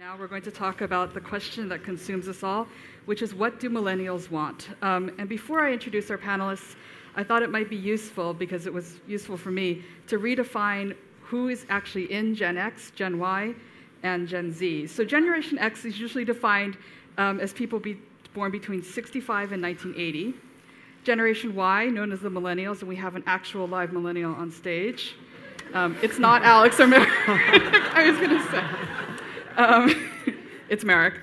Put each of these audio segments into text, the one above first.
Now we're going to talk about the question that consumes us all, which is what do millennials want? And before I introduce our panelists, I thought it might be useful, because it was useful for me, to redefine who is actually in Gen X, Gen Y, and Gen Z. So Generation X is usually defined as people born between 65 and 1980. Generation Y, known as the millennials, and we have an actual live millennial on stage. It's not Alex or Marek. I was going to say. It's Marek.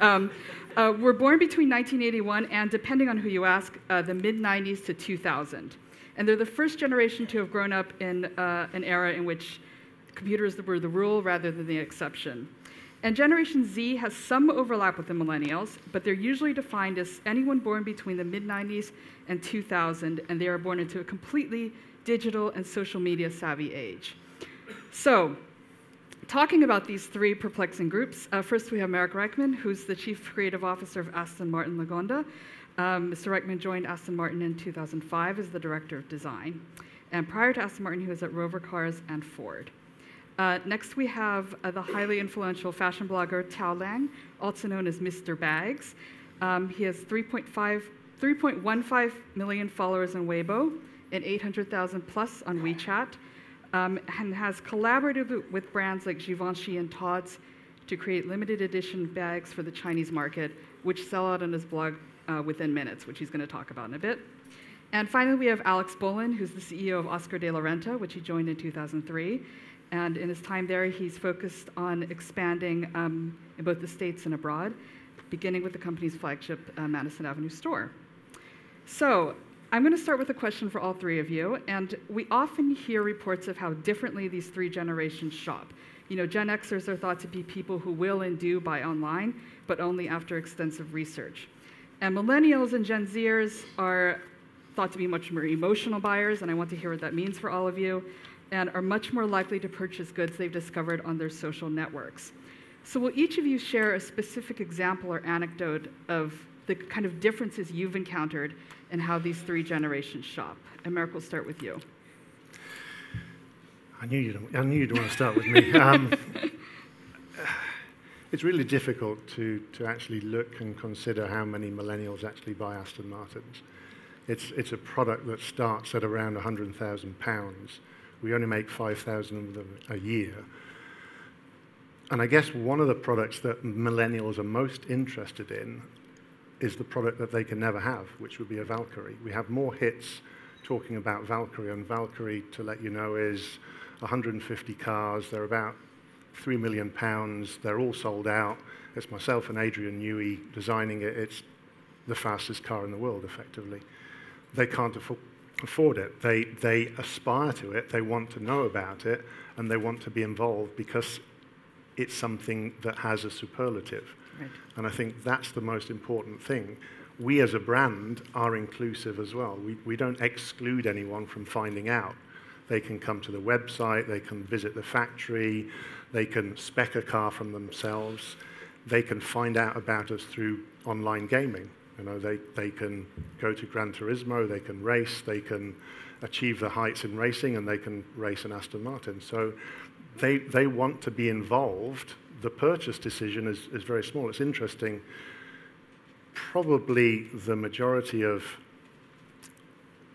We're born between 1981 and, depending on who you ask, the mid-90s to 2000. And they're the first generation to have grown up in an era in which computers were the rule rather than the exception. And Generation Z has some overlap with the millennials, but they're usually defined as anyone born between the mid-90s and 2000, and they are born into a completely digital and social media savvy age. So, talking about these three perplexing groups, first we have Marek Reichman, who's the Chief Creative Officer of Aston Martin Lagonda. Mr. Reichman joined Aston Martin in 2005 as the Director of Design. And prior to Aston Martin, he was at Rover Cars and Ford. Next we have the highly influential fashion blogger Liang, also known as Mr. Bags. He has 3.15 million followers on Weibo and 800,000 plus on WeChat. And has collaborated with brands like Givenchy and Tod's to create limited edition bags for the Chinese market, which sell out on his blog within minutes, which he's going to talk about in a bit. And finally, we have Alex Bolen, who's the CEO of Oscar de la Renta, which he joined in 2003. And in his time there, he's focused on expanding in both the States and abroad, beginning with the company's flagship Madison Avenue store. So, I'm going to start with a question for all three of you, and we often hear reports of how differently these three generations shop. You know, Gen Xers are thought to be people who will and do buy online, but only after extensive research. And millennials and Gen Zers are thought to be much more emotional buyers, and I want to hear what that means for all of you, and are much more likely to purchase goods they've discovered on their social networks. So will each of you share a specific example or anecdote of the kind of differences you've encountered in how these three generations shop? And Marek, we'll start with you. I knew you'd want to start with me. It's really difficult to actually look and consider how many millennials actually buy Aston Martins. It's a product that starts at around £100,000. We only make 5,000 of them a year. And I guess one of the products that millennials are most interested in is the product that they can never have, which would be a Valkyrie. We have more hits talking about Valkyrie, and Valkyrie, to let you know, is 150 cars. They're about £3 million. They're all sold out. It's myself and Adrian Newey designing it. It's the fastest car in the world, effectively. They can't afford it. They aspire to it. They want to know about it, and they want to be involved because it's something that has a superlative. Right. And I think that's the most important thing. We as a brand are inclusive as well. We don't exclude anyone from finding out. They can come to the website, they can visit the factory, they can spec a car from themselves, they can find out about us through online gaming. You know, they can go to Gran Turismo, they can race, they can achieve the heights in racing, and they can race an Aston Martin. So they want to be involved. The purchase decision is very small. It's interesting. Probably the majority of,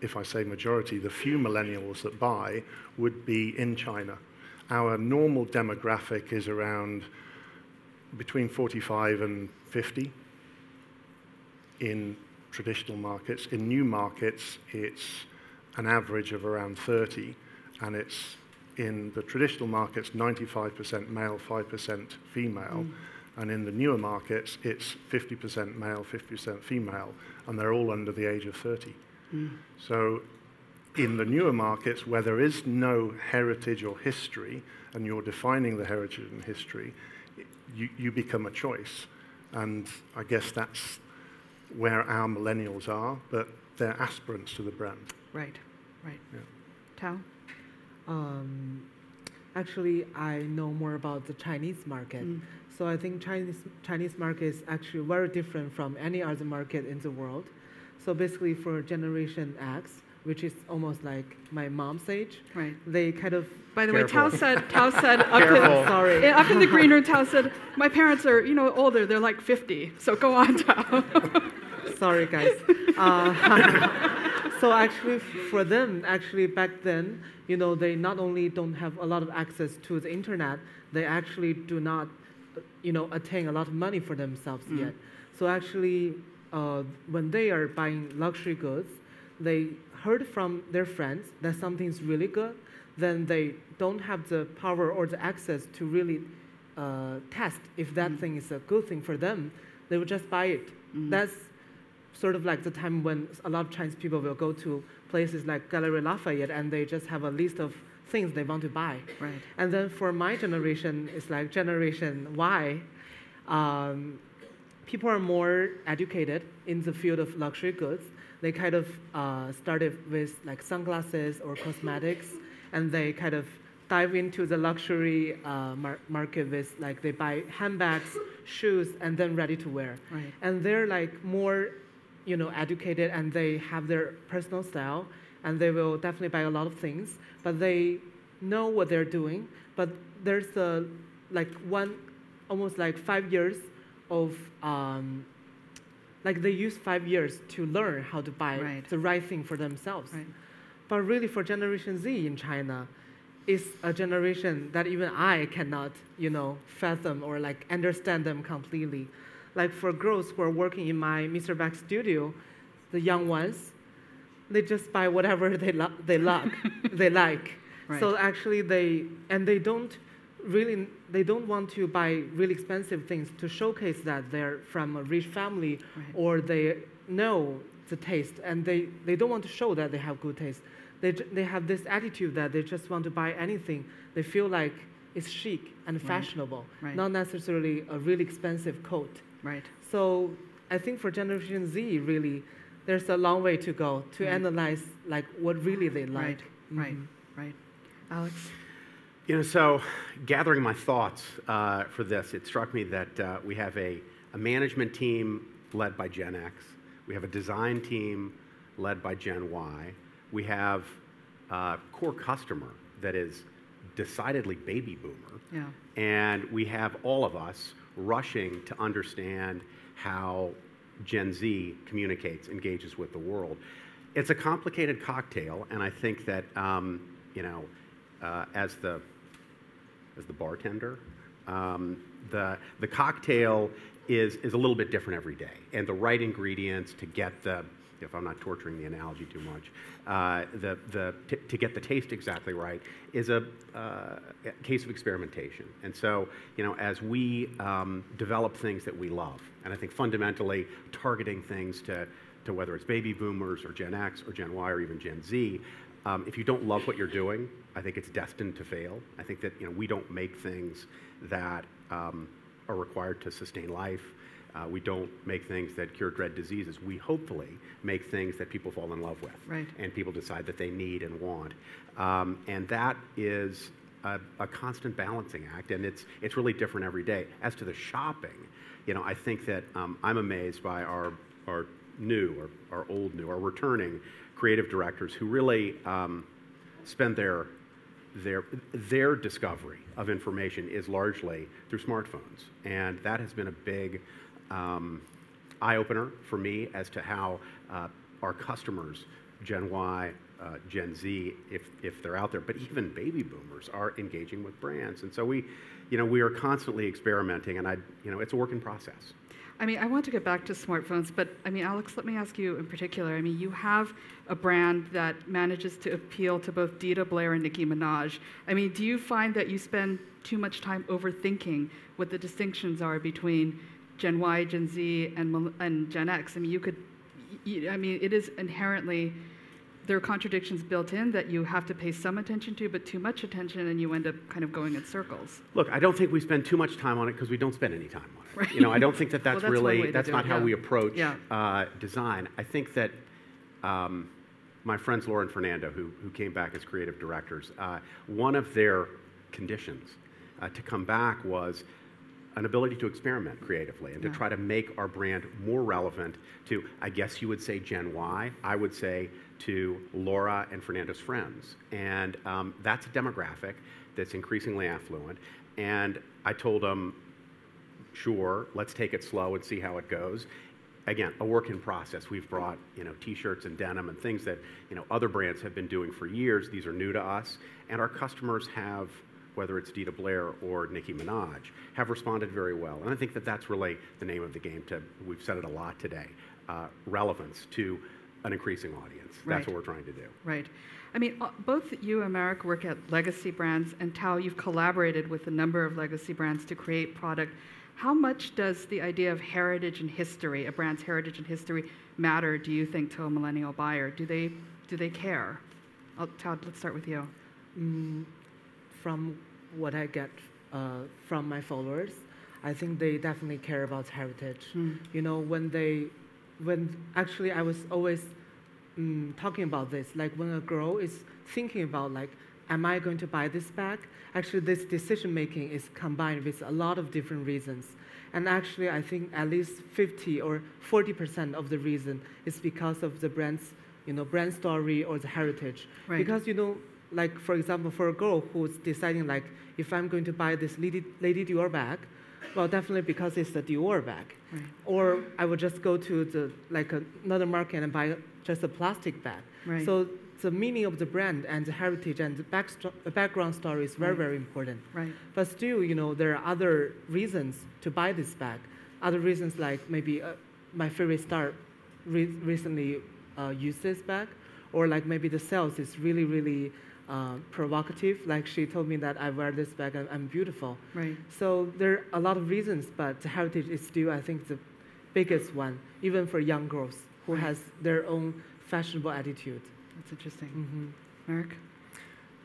if I say majority, the few millennials that buy would be in China. Our normal demographic is around between 45 and 50 in traditional markets. In new markets, it's an average of around 30, and it's in the traditional markets, 95% male, 5% female. And in the newer markets, it's 50% male, 50% female, and they're all under the age of 30. So in the newer markets, where there is no heritage or history, and you're defining the heritage and history, you become a choice. And I guess that's where our millennials are, but they're aspirants to the brand. Right, right. Yeah. Tao? Actually, I know more about the Chinese market. So I think Chinese market is actually very different from any other market in the world. So basically for Generation X, which is almost like my mom's age. Right. They kind of. By the way, Careful. Tao said Sorry. up in the green room, Tao said, my parents are, older. They're like 50. So go on, Tao. Sorry, guys. So actually, for them, actually back then, they not only don't have a lot of access to the internet, they actually do not, attain a lot of money for themselves yet. So actually, when they are buying luxury goods, they heard from their friends that something's really good, then they don't have the power or the access to really test if that thing is a good thing for them. They will just buy it. That's sort of like the time when a lot of Chinese people will go to places like Galerie Lafayette and they just have a list of things they want to buy. Right. And then for my generation, it's like Generation Y. People are more educated in the field of luxury goods. They kind of started with like sunglasses or cosmetics, and they kind of dive into the luxury market with like they buy handbags, shoes, and then ready to wear. Right. And they're like more, educated, and they have their personal style, and they will definitely buy a lot of things, but they know what they're doing. But there's almost like 5 years of they use 5 years to learn how to buy the right thing for themselves. Right. But really, for Generation Z in China, is a generation that even I cannot, fathom or like understand them completely. Like for girls who are working in my Mr. Back studio, the young ones, they just buy whatever they like. Right. So actually, they don't want to buy really expensive things to showcase that they're from a rich family, or they know the taste, and they don't want to show that they have good taste. They have this attitude that they just want to buy anything they feel like it's chic and fashionable, not necessarily a really expensive coat. Right. So I think for Generation Z, really, there's a long way to go to analyze like what really they like. Right. Alex? So gathering my thoughts for this, it struck me that we have a management team led by Gen X. We have a design team led by Gen Y. We have a core customer that is decidedly baby boomer. Yeah. And we have all of us rushing to understand how Gen Z communicates, engages with the world. It's a complicated cocktail, and I think that, as the bartender, the cocktail is a little bit different every day, and the right ingredients to get the, if I'm not torturing the analogy too much, to get the taste exactly right is a case of experimentation. And so, as we develop things that we love, and I think fundamentally targeting things to whether it's baby boomers or Gen X or Gen Y or even Gen Z, if you don't love what you're doing, I think it's destined to fail. I think that we don't make things that are required to sustain life. We don't make things that cure dread diseases. We hopefully make things that people fall in love with, and people decide that they need and want. And that is a constant balancing act, and it's really different every day. As to the shopping, I think that I'm amazed by our new, or our old new, our returning creative directors who really spend their discovery of information is largely through smartphones, and that has been a big eye-opener for me as to how our customers, Gen Y, Gen Z, if they're out there, but even baby boomers are engaging with brands. And so we are constantly experimenting, and it's a work in process. I want to get back to smartphones, but Alex, let me ask you in particular. You have a brand that manages to appeal to both Dita Blair and Nicki Minaj. Do you find that you spend too much time overthinking what the distinctions are between Gen Y, Gen Z, and Gen X? It is inherently, there are contradictions built in that you have to pay some attention to, but too much attention, and you end up kind of going in circles. Look, I don't think we spend too much time on it because we don't spend any time on it. I don't think that that's really, that's not how we approach design. I think that my friends Laura and Fernando, who came back as creative directors, one of their conditions to come back was an ability to experiment creatively and to try to make our brand more relevant to, I guess you would say Gen Y, I would say to Laura and Fernando's friends. And that's a demographic that's increasingly affluent. And I told them, sure, let's take it slow and see how it goes. Again, a work in process. We've brought, t-shirts and denim and things that, other brands have been doing for years. These are new to us. And our customers have, whether it's Dita Blair or Nicki Minaj, have responded very well. And I think that that's really the name of the game. We've said it a lot today, relevance to an increasing audience. That's what we're trying to do. Right. I mean, both you and Marek work at legacy brands, and Tao, you've collaborated with a number of legacy brands to create product. How much does the idea of heritage and history, a brand's heritage and history, matter, do you think, to a millennial buyer? Do they care? Tao, let's start with you. From what I get from my followers, I think they definitely care about heritage. When actually I was always talking about this, like when a girl is thinking about like, am I going to buy this bag? Actually, this decision making is combined with a lot of different reasons. And actually, I think at least 50 or 40% of the reason is because of the brand's, brand story or the heritage. Right. Because, like for example, for a girl who's deciding like, if I'm going to buy this Lady Dior bag, well, definitely because it's the Dior bag. Right. Or I would just go to another market and buy just a plastic bag. Right. So the meaning of the brand and the heritage and the background story is very, very important. Right. But still, there are other reasons to buy this bag. Other reasons like maybe my favorite star recently used this bag, or like maybe the sales is really, really provocative. Like she told me that I wear this bag and I'm beautiful. Right. So there are a lot of reasons, but the heritage is still, I think, the biggest one, even for young girls who has their own fashionable attitude. That's interesting. Marek?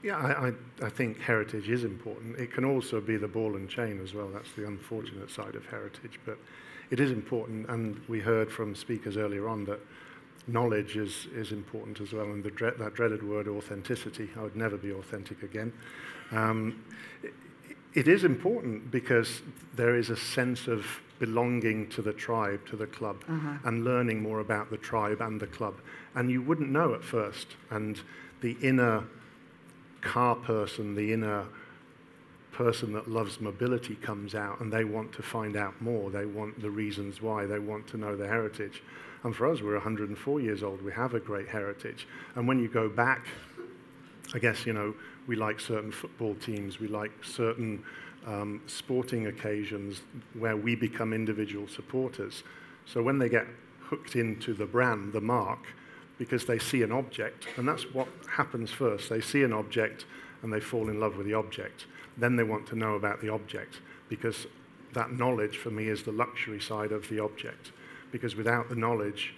Yeah, I think heritage is important. It can also be the ball and chain as well. That's the unfortunate side of heritage. But it is important, and we heard from speakers earlier on that knowledge is important as well, and that dreaded word authenticity. I would never be authentic again. It is important because there is a sense of belonging to the tribe, to the club, and learning more about the tribe and the club. And you wouldn't know at first. And the inner car person, the inner person that loves mobility comes out, and they want to find out more. They want the reasons why. They want to know the heritage. And for us, we're 104 years old. We have a great heritage. And when you go back, I guess, we like certain football teams. We like certain sporting occasions where we become individual supporters. So when they get hooked into the brand, the mark, because they see an object, and that's what happens first. They see an object and they fall in love with the object. Then they want to know about the object, because that knowledge for me is the luxury side of the object. Because without the knowledge,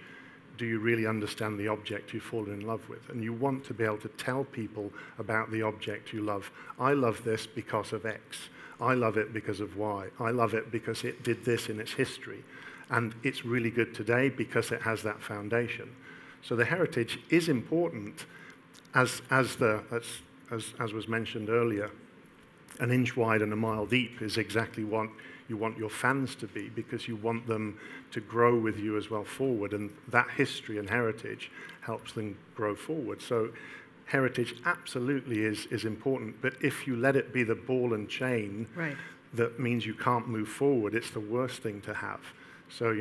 do you really understand the object you've fallen in love with? And you want to be able to tell people about the object you love. I love this because of X. I love it because of Y. I love it because it did this in its history. And it's really good today because it has that foundation. So the heritage is important, as was mentioned earlier. An inch wide and a mile deep is exactly what you want your fans to be, because you want them to grow with you as well forward, and that history and heritage helps them grow forward. So heritage absolutely is important, but if you let it be the ball and chain, that means you can't move forward. It's the worst thing to have. So,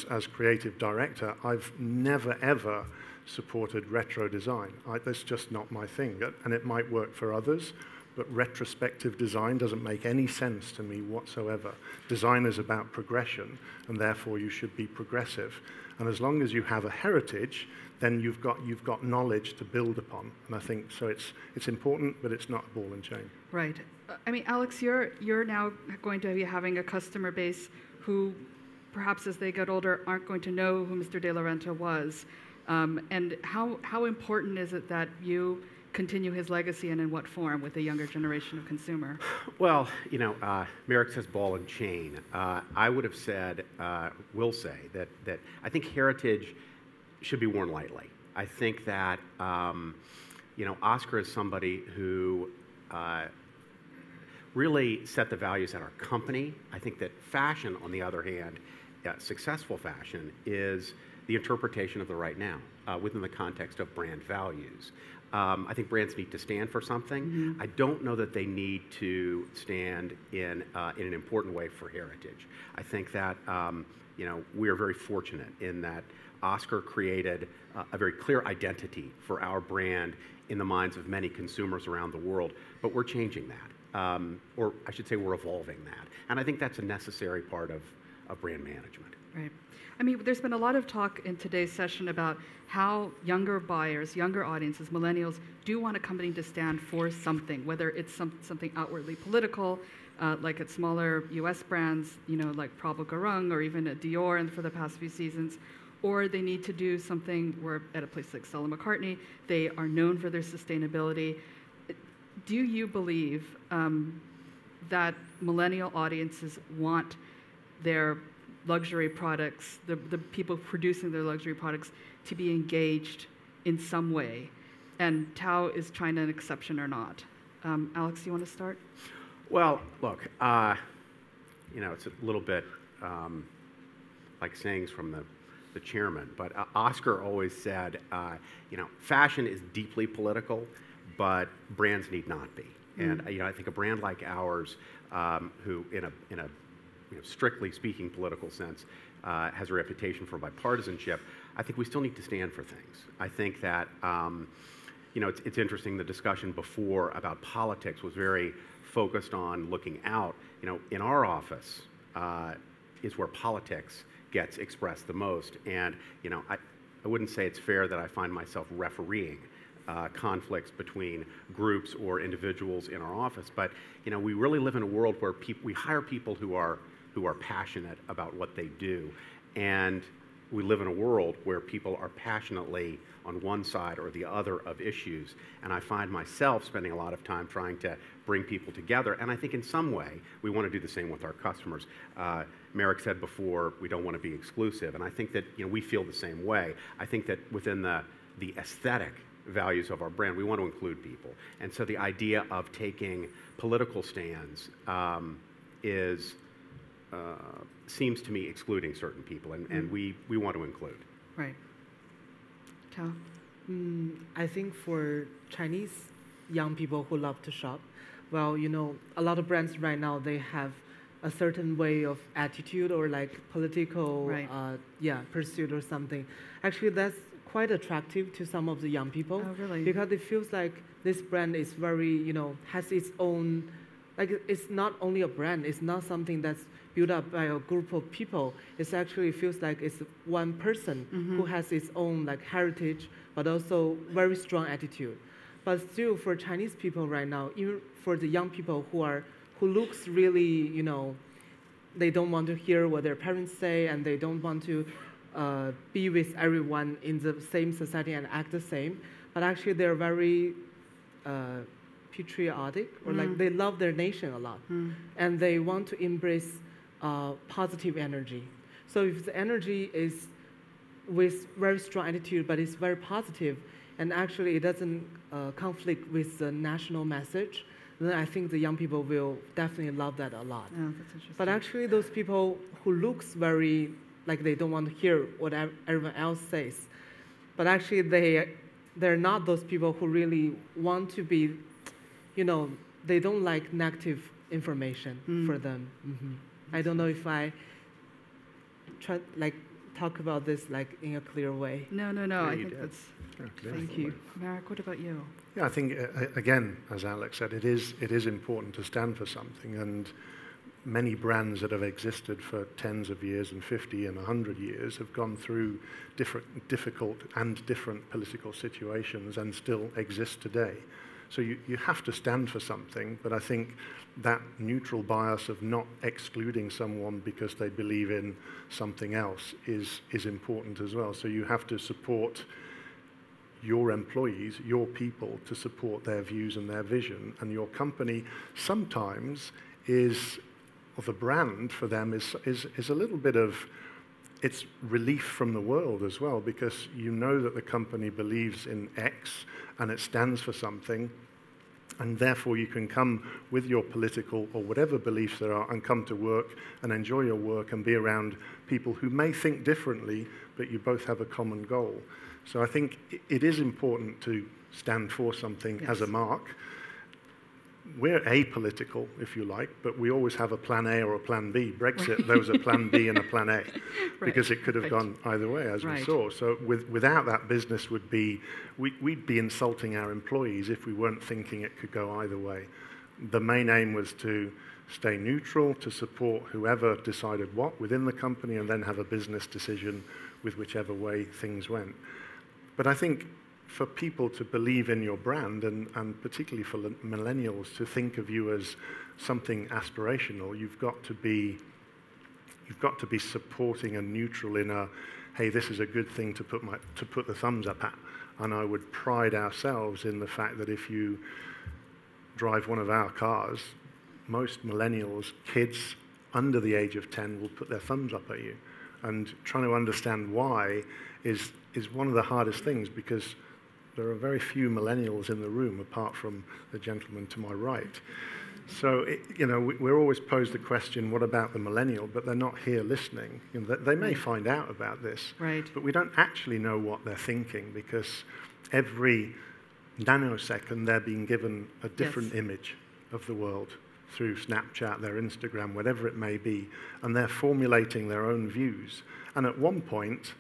as creative director, I've never, ever supported retro design. That's just not my thing, and it might work for others, but retrospective design doesn't make any sense to me whatsoever. Design is about progression, and therefore you should be progressive. And as long as you have a heritage, then you've got knowledge to build upon. And I think so. It's important, but it's not a ball and chain. Right. I mean, Alex, you're now going to be having a customer base who, perhaps as they get older, aren't going to know who Mr. De La Renta was. And how important is it that you continue his legacy, and in what form with a younger generation of consumer? Well, Marek says ball and chain. I would have said, will say, that I think heritage should be worn lightly. I think that, Oscar is somebody who really set the values at our company. I think that fashion, on the other hand, successful fashion, is the interpretation of the right now within the context of brand values. I think brands need to stand for something. I don't know that they need to stand in an important way for heritage. I think that we are very fortunate in that Oscar created a very clear identity for our brand in the minds of many consumers around the world, but we're changing that, or I should say we're evolving that. And I think that's a necessary part of brand management. Right. I mean, there's been a lot of talk in today's session about how younger buyers, younger audiences, millennials, do want a company to stand for something, whether it's something outwardly political, like at smaller US brands, like Prabal Gurung or even at Dior and for the past few seasons, or they need to do something where at a place like Stella McCartney, they are known for their sustainability. Do you believe that millennial audiences want their luxury products, the people producing their luxury products, to be engaged in some way? And Tao is China an exception or not? Alex, do you want to start? Well, look, it's a little bit like sayings from the chairman, but Oscar always said, fashion is deeply political, but brands need not be. And I think a brand like ours, who in a strictly speaking political sense, has a reputation for bipartisanship, I think we still need to stand for things. I think that, it's interesting, the discussion before about politics was very focused on looking out. In our office is where politics gets expressed the most. And, I wouldn't say it's fair that I find myself refereeing conflicts between groups or individuals in our office, but, we really live in a world where we hire people who are passionate about what they do. And we live in a world where people are passionately on one side or the other of issues. And I find myself spending a lot of time trying to bring people together. And I think in some way, we want to do the same with our customers. Marek said before, we don't want to be exclusive. And I think that we feel the same way. I think that within the aesthetic values of our brand, we want to include people. And so the idea of taking political stands seems to me excluding certain people, and we want to include. Right. Tao? I think for Chinese young people who love to shop, well, a lot of brands right now, they have a certain way of attitude or like political pursuit or something. Actually, that's quite attractive to some of the young people. Oh, really? Because it feels like this brand is very, has its own, like it's not only a brand, it's not something that's built up by a group of people. It actually feels like it's one person who has its own like heritage, but also very strong attitude. But still, for Chinese people right now, even for the young people who looks really, they don't want to hear what their parents say, and they don't want to be with everyone in the same society and act the same. But actually, they're very patriotic, or like they love their nation a lot, and they want to embrace positive energy. So if the energy is with very strong attitude, but it's very positive, and actually it doesn't conflict with the national message, then I think the young people will definitely love that a lot. Oh, that's interesting. But actually those people who looks very, like they don't want to hear what everyone else says, but actually they're not those people who really want to be, they don't like negative information for them. I don't know if I talk about this in a clear way. No. I think that's. Thank you. Marek, what about you? Yeah, I think again, as Alex said, it is important to stand for something, and many brands that have existed for tens of years and 50 and 100 years have gone through difficult and different political situations and still exist today. So you have to stand for something, but I think that neutral bias of not excluding someone because they believe in something else is important as well. So you have to support your employees, your people, to support their views and their vision. And your company sometimes is, or the brand for them is a little bit of, it's relief from the world as well, because you know that the company believes in X and it stands for something, And therefore, you can come with your political or whatever beliefs there are and come to work and enjoy your work and be around people who may think differently, but you both have a common goal. So I think it is important to stand for something as a mark. We're apolitical, if you like, but we always have a plan A or a plan B. Brexit, there was a plan B and a plan A, because it could have gone either way, as we saw. So without that, business would be, we'd be insulting our employees if we weren't thinking it could go either way. The main aim was to stay neutral, to support whoever decided what within the company, and then have a business decision with whichever way things went. But I think for people to believe in your brand, and particularly for millennials to think of you as something aspirational, you've got to be supporting and neutral in a, hey, this is a good thing to put the thumbs up at. And I would pride ourselves in the fact that if you drive one of our cars, most millennials, kids under the age of 10, will put their thumbs up at you. And trying to understand why is one of the hardest things, because there are very few millennials in the room, apart from the gentleman to my right. So, we're always posed the question, what about the millennial? But they're not here listening. They may find out about this, but we don't actually know what they're thinking, because every nanosecond they're being given a different image of the world through Snapchat, their Instagram, whatever it may be, and they're formulating their own views. And at one point,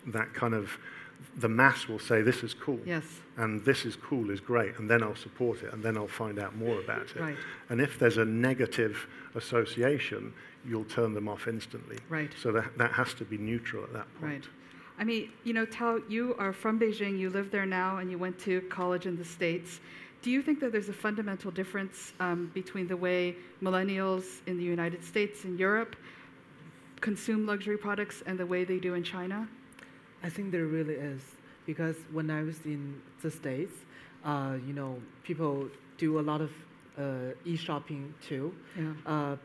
that kind of, the mass will say, this is cool. Yes. And this is cool is great, and then I'll support it, and then I'll find out more about it. Right. And if there's a negative association, you'll turn them off instantly. Right. So that has to be neutral at that point. Right. I mean, Tao, you are from Beijing, you live there now, and you went to college in the States. Do you think that there's a fundamental difference between the way millennials in the United States and Europe consume luxury products and the way they do in China? I think there really is, because when I was in the States, people do a lot of e-shopping too,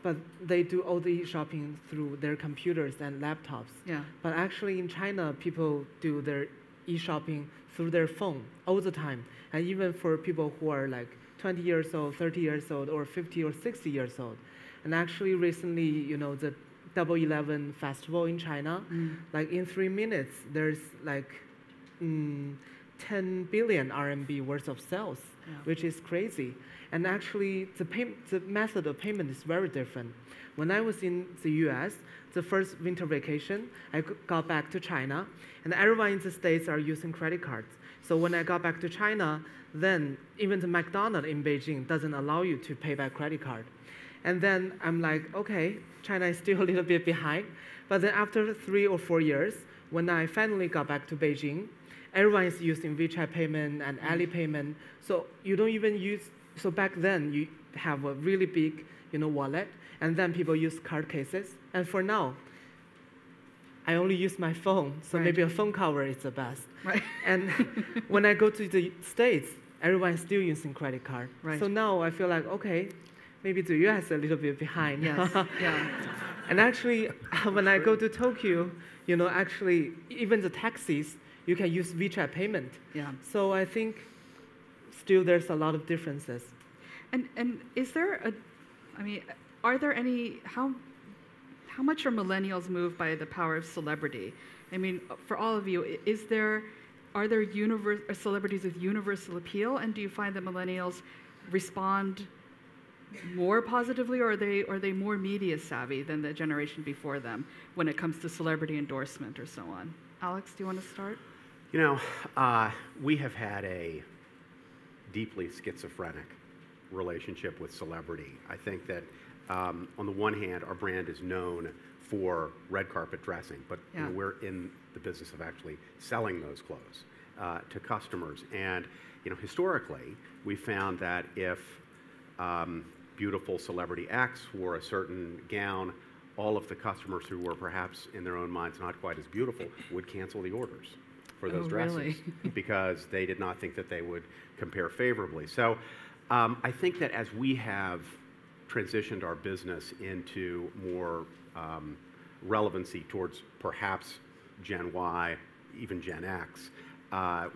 but they do all the e-shopping through their computers and laptops. Yeah. But actually in China, people do their e-shopping through their phone all the time. And even for people who are like 20 years old, 30 years old, or 50 or 60 years old. And actually recently, the Double 11 festival in China, like in 3 minutes, there's like 10 billion RMB worth of sales, which is crazy. And actually, the method of payment is very different. When I was in the US, the first winter vacation, I got back to China, and everyone in the States are using credit cards. So when I got back to China, then even the McDonald's in Beijing doesn't allow you to pay by credit card. And then I'm like, okay, China is still a little bit behind. But then after 3 or 4 years, when I finally got back to Beijing, everyone is using WeChat payment and Ali payment. So you don't even use, so back then you have a really big, wallet, and then people use card cases. And for now, I only use my phone, so maybe a phone cover is the best. Right. And when I go to the States, everyone is still using credit card. Right. So now I feel like, okay, maybe the US is a little bit behind. Yes. Yeah. And actually, when I go to Tokyo, actually, even the taxis, you can use WeChat payment. Yeah. So I think still there's a lot of differences. And is there are there any, how much are millennials moved by the power of celebrity? I mean, for all of you, are there celebrities with universal appeal, and do you find that millennials respond more positively, or are they more media savvy than the generation before them when it comes to celebrity endorsement or so on? Alex, do you want to start? We have had a deeply schizophrenic relationship with celebrity. I think that on the one hand, our brand is known for red carpet dressing, but we're in the business of actually selling those clothes to customers. And historically, we found that if beautiful celebrity X wore a certain gown, all of the customers who were perhaps in their own minds not quite as beautiful would cancel the orders for those dresses. Really? Because they did not think that they would compare favorably. So I think that as we have transitioned our business into more relevancy towards perhaps Gen Y, even Gen X,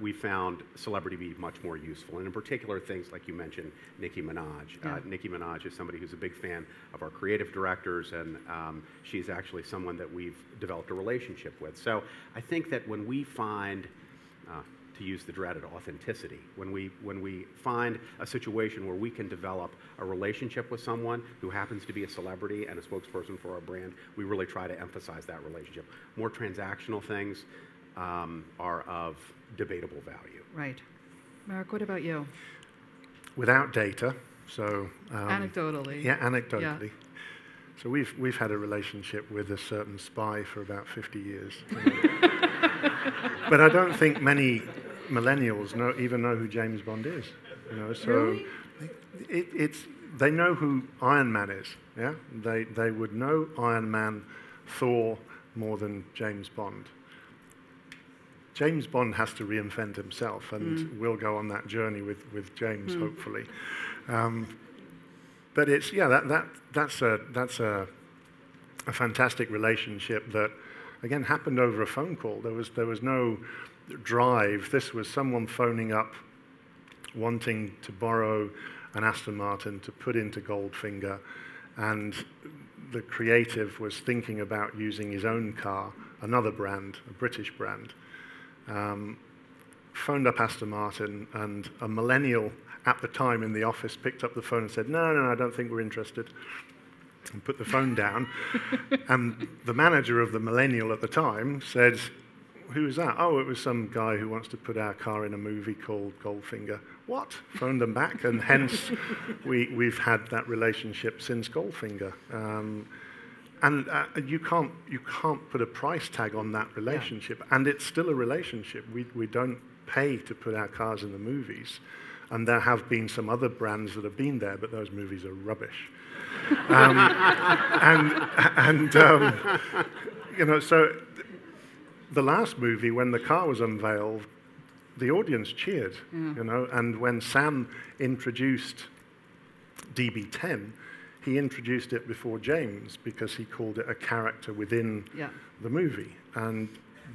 we found celebrity to be much more useful. And in particular, things like you mentioned, Nicki Minaj. Nicki Minaj is somebody who's a big fan of our creative directors, and she's actually someone that we've developed a relationship with. So I think that when we find, to use the dreaded authenticity, when we find a situation where we can develop a relationship with someone who happens to be a celebrity and a spokesperson for our brand, we really try to emphasize that relationship. More transactional things are of debatable value. Right. Marek, what about you? Without data, so... anecdotally. Yeah, anecdotally. Yeah. So we've had a relationship with a certain spy for about 50 years. But I don't think many millennials even know who James Bond is. So really? they know who Iron Man is. Yeah, they would know Iron Man, Thor more than James Bond. James Bond has to reinvent himself, and we'll go on that journey with James, hopefully. But it's that's a fantastic relationship that, again, happened over a phone call. There was no drive. This was someone phoning up, wanting to borrow an Aston Martin to put into Goldfinger, and the creative was thinking about using his own car, another brand, a British brand. Phoned up Aston Martin, and a millennial at the time in the office picked up the phone and said, no, I don't think we're interested, and put the phone down. And the manager of the millennial at the time said, who was that? Oh, it was some guy who wants to put our car in a movie called Goldfinger. What? Phoned them back, and hence we've had that relationship since Goldfinger. And you can't put a price tag on that relationship, and it's still a relationship. We don't pay to put our cars in the movies, and there have been some other brands that have been there, but those movies are rubbish. So the last movie, when the car was unveiled, the audience cheered, and when Sam introduced DB10, he introduced it before James because he called it a character within the movie. And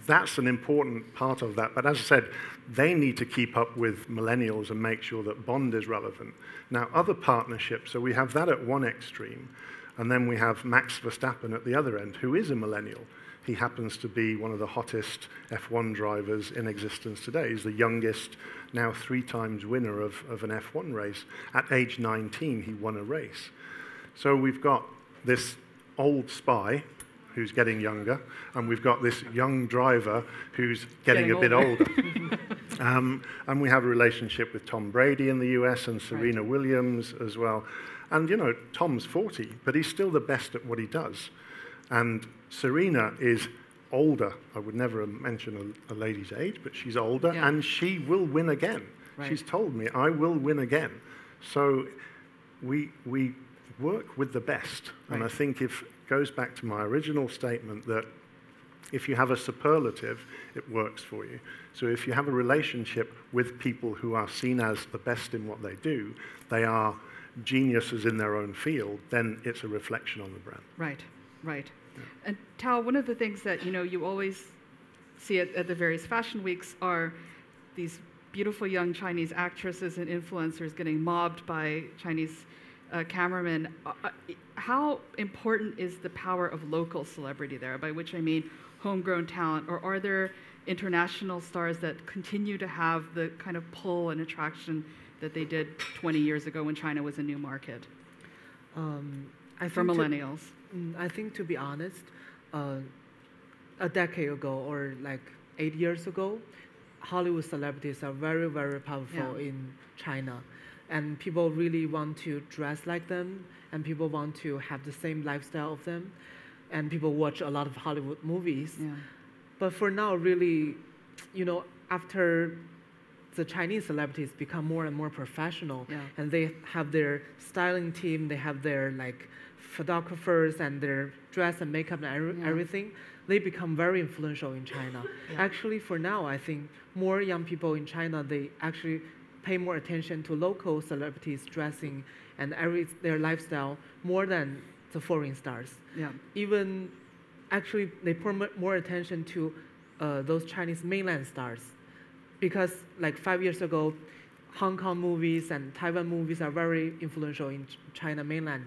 that's an important part of that. But as I said, they need to keep up with millennials and make sure that Bond is relevant. Now, other partnerships, so we have that at one extreme, and then we have Max Verstappen at the other end, who is a millennial. He happens to be one of the hottest F1 drivers in existence today. He's the youngest, now 3 times winner of an F1 race. At age 19, he won a race. So we've got this old spy who's getting younger, and we've got this young driver who's getting a bit older. And we have a relationship with Tom Brady in the US and Serena Williams as well. And, Tom's 40, but he's still the best at what he does. And Serena is older. I would never mention a lady's age, but she's older, and she will win again. Right. She's told me, I will win again. So we work with the best. Right. And I think it goes back to my original statement that if you have a superlative, it works for you. So if you have a relationship with people who are seen as the best in what they do, they are geniuses in their own field, then it's a reflection on the brand. Right. Right. Yeah. And Tao, one of the things that you always see at the various fashion weeks are these beautiful young Chinese actresses and influencers getting mobbed by Chinese cameramen. How important is the power of local celebrity there? By which I mean homegrown talent, or are there international stars that continue to have the kind of pull and attraction that they did 20 years ago when China was a new market? For millennials. I think, to be honest, a decade ago or like 8 years ago, Hollywood celebrities are very, very powerful in China. And people really want to dress like them, and people want to have the same lifestyle of them. And people watch a lot of Hollywood movies. Yeah. But for now, really, after the Chinese celebrities become more and more professional, and they have their styling team, they have their photographers and their dress and makeup and everything, they become very influential in China. Yeah. Actually, for now, I think more young people in China, they actually pay more attention to local celebrities dressing and their lifestyle more than the foreign stars. Yeah. Even, actually, they put more attention to those Chinese mainland stars, because like 5 years ago, Hong Kong movies and Taiwan movies are very influential in China mainland.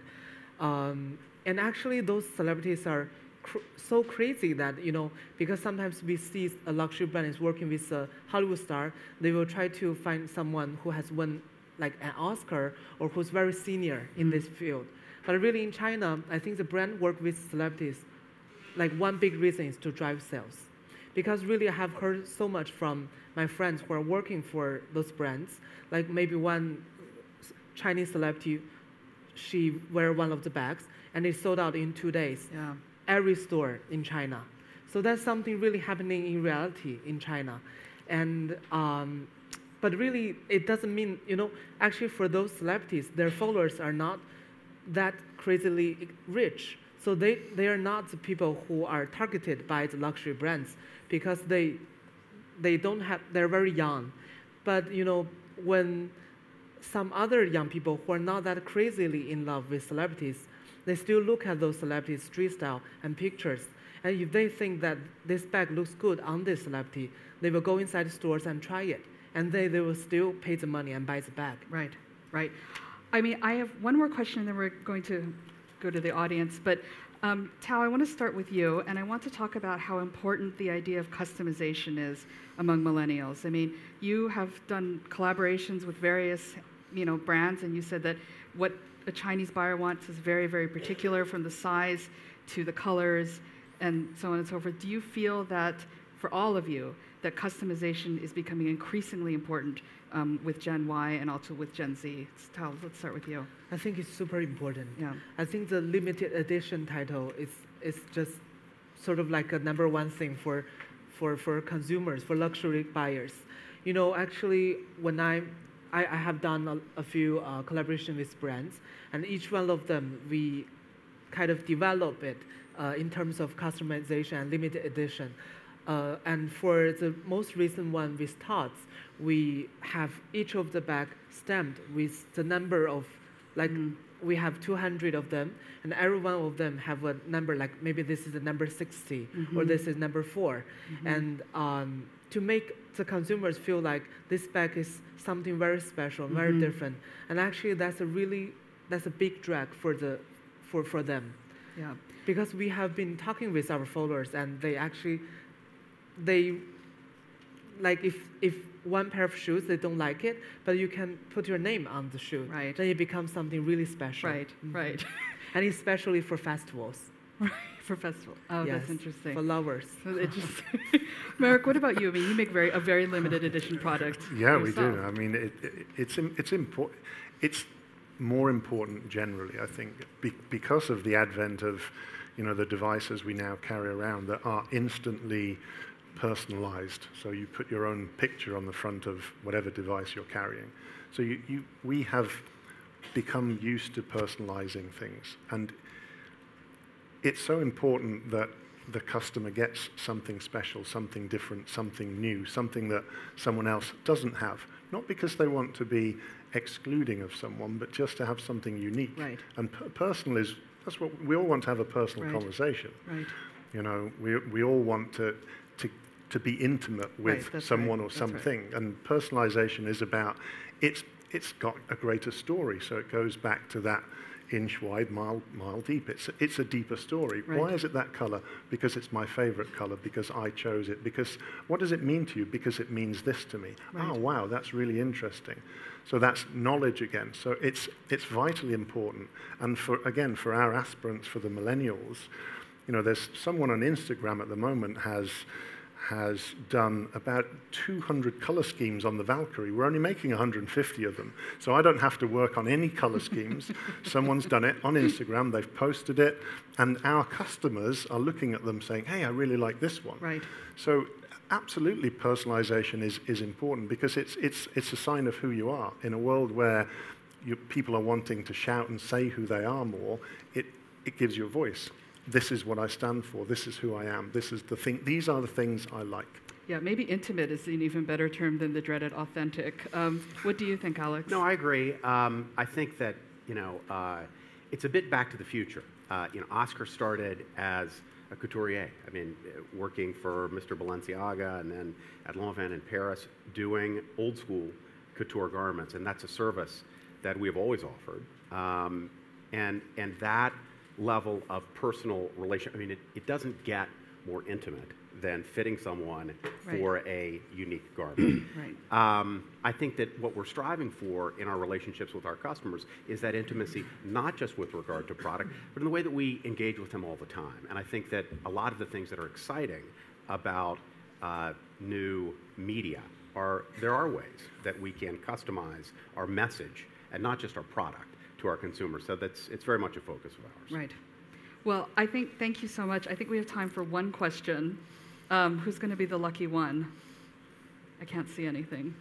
And actually those celebrities are so crazy that, you know, because sometimes we see a luxury brand is working with a Hollywood star, they will try to find someone who has won like an Oscar or who's very senior in this field. But really in China, I think the brand work with celebrities, like one big reason is to drive sales. Because really I have heard so much from my friends who are working for those brands, like maybe one Chinese celebrity, she wear one of the bags and it sold out in 2 days. Yeah. Every store in China. So that's something really happening in reality in China. And, but really it doesn't mean, you know, actually for those celebrities, their followers are not that crazily rich. So they are not the people who are targeted by the luxury brands because they're very young. But, you know, when some other young people who are not that crazily in love with celebrities, they still look at those celebrities' street style and pictures. And if they think that this bag looks good on this celebrity, they will go inside stores and try it. And they will still pay the money and buy the bag. Right, right. I mean, I have one more question, and then we're going to go to the audience. But Tao, I want to start with you, and I want to talk about how important the idea of customization is among millennials. I mean, you have done collaborations with various, you know, brands, and you said that what a Chinese buyer wants is very, very particular, from the size to the colors and so on and so forth. Do you feel that, for all of you, that customization is becoming increasingly important with Gen Y and also with Gen Z? Tal, let's start with you. I think it's super important. Yeah. I think the limited edition title is just sort of like a #1 thing for consumers, for luxury buyers. You know, actually, when I have done a few collaboration with brands, and each one of them, we kind of develop it in terms of customization and limited edition. And for the most recent one with Tod's, we have each of the bag stamped with the number of, like, we have 200 of them, and every one of them have a number, like maybe this is the number 60, or this is number 4. And to make the consumers feel like this bag is something very special, very different. And actually that's a big drag for them. Yeah. Because we have been talking with our followers, and they like if one pair of shoes they don't like it, but you can put your name on the shoe, right? Then it becomes something really special. Right, right. And especially for festivals. Right, for festival. Oh, yes, that's interesting. For lovers. So interesting. Marek, what about you? I mean, you make a very limited edition product. Yeah, yourself. we do. I mean, it's important. It's more important generally, I think, because of the advent of, you know, the devices we now carry around that are instantly personalized. So you put your own picture on the front of whatever device you're carrying. So we have become used to personalizing things, and it's so important that the customer gets something special, something different, something new, something that someone else doesn't have. Not because they want to be excluding of someone, but just to have something unique. Right. And personal is, that's what we all want, to have a personal conversation. Right. You know, we all want to be intimate with someone or something. And personalization is about, it's got a greater story. So it goes back to that inch wide, mile deep. It's a deeper story. Right. Why is it that color? Because it's my favorite color, because I chose it, because what does it mean to you? Because it means this to me. Right. Oh, wow, that's really interesting. So that's knowledge again. So it's vitally important. And for our aspirants, for the millennials, you know, there's someone on Instagram at the moment has done about 200 color schemes on the Valkyrie. We're only making 150 of them. So I don't have to work on any color schemes. Someone's done it on Instagram, they've posted it, and our customers are looking at them saying, hey, I really like this one. Right. So absolutely personalization is important, because it's a sign of who you are. In a world where people are wanting to shout and say who they are more, it gives you a voice. This is what I stand for. This is who I am. This is the thing. These are the things I like. Yeah, maybe intimate is an even better term than the dreaded authentic. What do you think, Alex? No, I agree. I think that, you know, it's a bit back to the future. You know, Oscar started as a couturier. I mean, working for Mr. Balenciaga and then at Lanvin in Paris, doing old school couture garments, and that's a service that we have always offered. And that level of personal relation, I mean, it doesn't get more intimate than fitting someone for a unique garment. I think that what we're striving for in our relationships with our customers is that intimacy, not just with regard to product, but in the way that we engage with them all the time. And I think that a lot of the things that are exciting about new media there are ways that we can customize our message and not just our product to our consumers. So it's very much a focus of ours. Right. Well, thank you so much. I think we have time for one question. Who's going to be the lucky one? I can't see anything.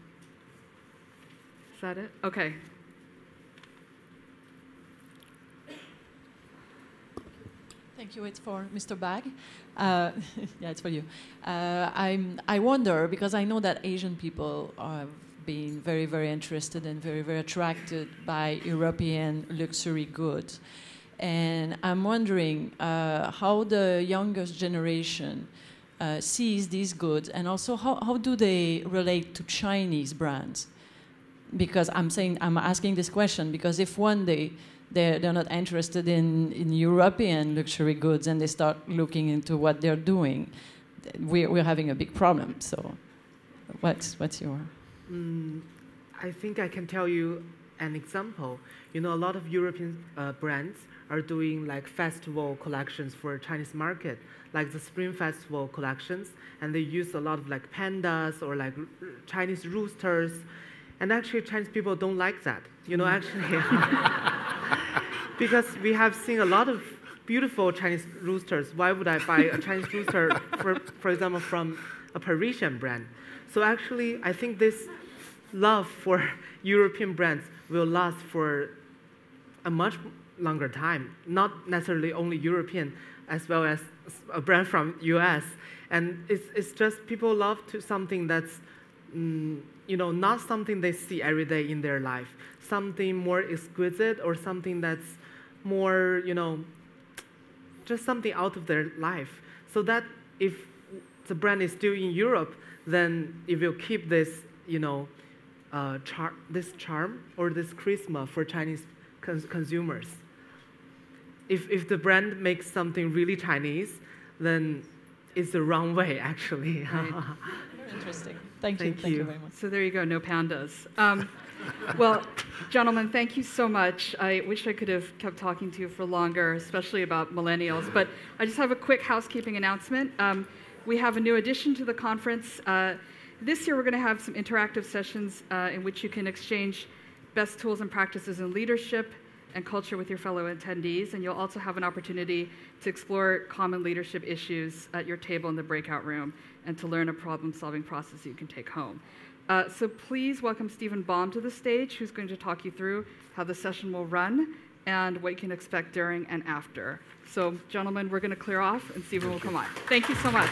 Is that it? Okay. Thank you. It's for Mr. Bag. Yeah, it's for you. I wonder, because I know that Asian people have been very, very interested and very, very attracted by European luxury goods. And I'm wondering how the youngest generation sees these goods, and also how do they relate to Chinese brands? Because I'm asking this question because if one day they're not interested in European luxury goods and they start looking into what they're doing, we're having a big problem. So what's your... I think I can tell you an example. You know, a lot of European brands are doing like festival collections for Chinese market, like the Spring Festival collections, and they use a lot of like pandas or like Chinese roosters, and actually Chinese people don't like that, you know, actually, because we have seen a lot of beautiful Chinese roosters. Why would I buy a Chinese rooster, for example, from a Parisian brand? So actually, I think this love for European brands will last for a much longer time, not necessarily only European, as well as a brand from US. And it's just people love something that's, you know, not something they see every day in their life, something more exquisite or something that's more, you know, just something out of their life. So that if the brand is still in Europe, then it will keep this, you know, this charm or this charisma for Chinese consumers. If the brand makes something really Chinese, then it's the wrong way, actually. Right. Very interesting. Thank you very much. So there you go, no pandas. Well, gentlemen, thank you so much. I wish I could have kept talking to you for longer, especially about millennials, but I just have a quick housekeeping announcement. We have a new addition to the conference. This year we're going to have some interactive sessions in which you can exchange best tools and practices in leadership and culture with your fellow attendees, and you'll also have an opportunity to explore common leadership issues at your table in the breakout room and to learn a problem-solving process you can take home. So please welcome Stephen Baum to the stage, who's going to talk you through how the session will run and what you can expect during and after. So, gentlemen, we're going to clear off, and Stephen will come on. Thank you so much.